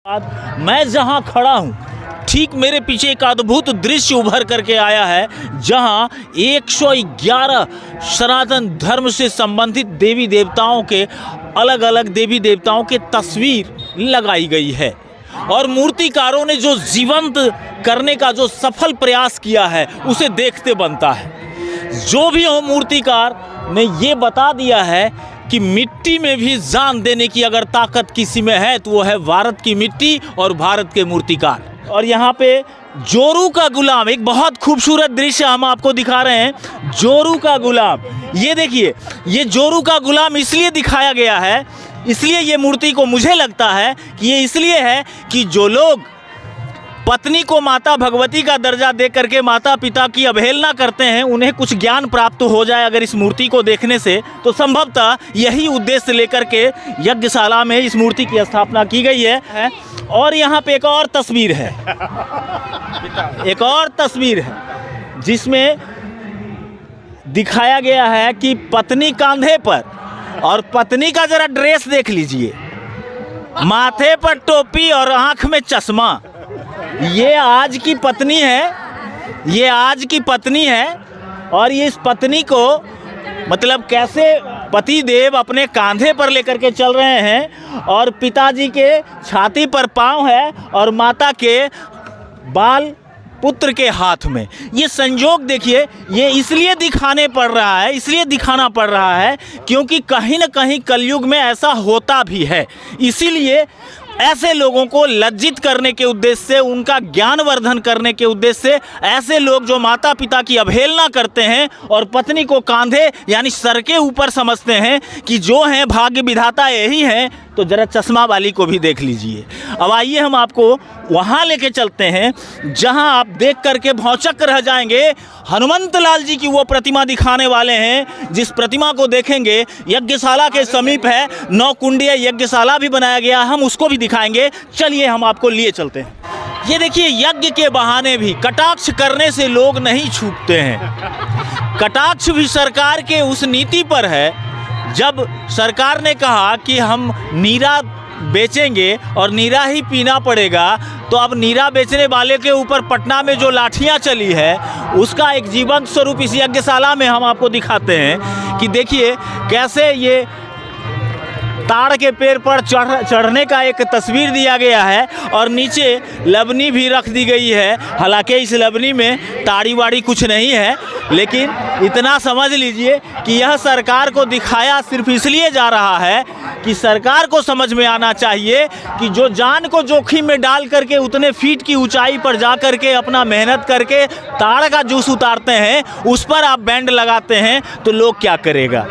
मैं जहां खड़ा हूं ठीक मेरे पीछे एक अद्भुत दृश्य उभर करके आया है, जहां 111 सनातन धर्म से संबंधित देवी देवताओं के अलग अलग देवी देवताओं के तस्वीर लगाई गई है और मूर्तिकारों ने जो जीवंत करने का जो सफल प्रयास किया है उसे देखते बनता है। जो भी हो, मूर्तिकार ने ये बता दिया है कि मिट्टी में भी जान देने की अगर ताकत किसी में है तो वो है भारत की मिट्टी और भारत के मूर्तिकार। और यहाँ पे जोरू का गुलाम, एक बहुत खूबसूरत दृश्य हम आपको दिखा रहे हैं। जोरू का गुलाम, ये देखिए, ये जोरू का गुलाम इसलिए दिखाया गया है, इसलिए ये मूर्ति को मुझे लगता है कि ये इसलिए है कि जो लोग पत्नी को माता भगवती का दर्जा दे करके माता पिता की अवहेलना करते हैं, उन्हें कुछ ज्ञान प्राप्त हो जाए अगर इस मूर्ति को देखने से, तो संभवतः यही उद्देश्य लेकर के यज्ञशाला में इस मूर्ति की स्थापना की गई है। और यहाँ पे एक और तस्वीर है, एक और तस्वीर है जिसमें दिखाया गया है कि पत्नी कांधे पर, और पत्नी का जरा ड्रेस देख लीजिए, माथे पर टोपी और आंख में चश्मा। ये आज की पत्नी है, ये आज की पत्नी है। और ये इस पत्नी को मतलब कैसे पति देव अपने कांधे पर लेकर के चल रहे हैं और पिताजी के छाती पर पाँव है और माता के बाल पुत्र के हाथ में। ये संयोग देखिए, ये इसलिए दिखाने पड़ रहा है, इसलिए दिखाना पड़ रहा है क्योंकि कहीं न कहीं कलयुग में ऐसा होता भी है। इसीलिए ऐसे लोगों को लज्जित करने के उद्देश्य से, उनका ज्ञानवर्धन करने के उद्देश्य से, ऐसे लोग जो माता पिता की अवहेलना करते हैं और पत्नी को कांधे यानी सर के ऊपर समझते हैं कि जो हैं भाग्य विधाता यही हैं, तो जरा चश्मा वाली को भी देख लीजिए। अब आइए हम आपको वहाँ लेके चलते हैं जहाँ आप देख करके भौचक्क रह जाएंगे। हनुमंत लाल जी की वो प्रतिमा दिखाने वाले हैं, जिस प्रतिमा को देखेंगे यज्ञशाला के समीप है, 9 कुंडीय यज्ञशाला भी बनाया गया, हम उसको भी दिखाएंगे। चलिए हम आपको लिए चलते हैं। ये देखिए, यज्ञ के बहाने भी कटाक्ष करने से लोग नहीं छूटते हैं। कटाक्ष भी सरकार के उस नीति पर है। जब सरकार ने कहा कि हम नीरा बेचेंगे और नीरा ही पीना पड़ेगा, तो अब नीरा बेचने वाले के ऊपर पटना में जो लाठियां चली है उसका एक जीवंत स्वरूप इस यज्ञशाला में हम आपको दिखाते हैं कि देखिए कैसे ये ताड़ के पेड़ पर चढ़ने का एक तस्वीर दिया गया है और नीचे लबनी भी रख दी गई है। हालांकि इस लबनी में ताड़ी वाड़ी कुछ नहीं है, लेकिन इतना समझ लीजिए कि यह सरकार को दिखाया सिर्फ इसलिए जा रहा है कि सरकार को समझ में आना चाहिए कि जो जान को जोखिम में डाल करके उतने फीट की ऊंचाई पर जा करके अपना मेहनत करके ताड़ का जूस उतारते हैं, उस पर आप बैंड लगाते हैं तो लोग क्या करेगा।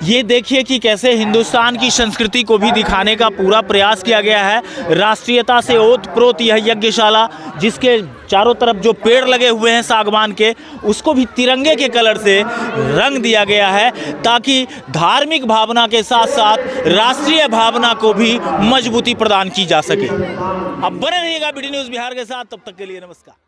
ये देखिए कि कैसे हिंदुस्तान की संस्कृति को भी दिखाने का पूरा प्रयास किया गया है। राष्ट्रीयता से ओतप्रोत यह यज्ञशाला, जिसके चारों तरफ जो पेड़ लगे हुए हैं सागवान के, उसको भी तिरंगे के कलर से रंग दिया गया है ताकि धार्मिक भावना के साथ साथ राष्ट्रीय भावना को भी मजबूती प्रदान की जा सके। अब बने रहिएगा BD न्यूज़ बिहार के साथ। तब तक के लिए नमस्कार।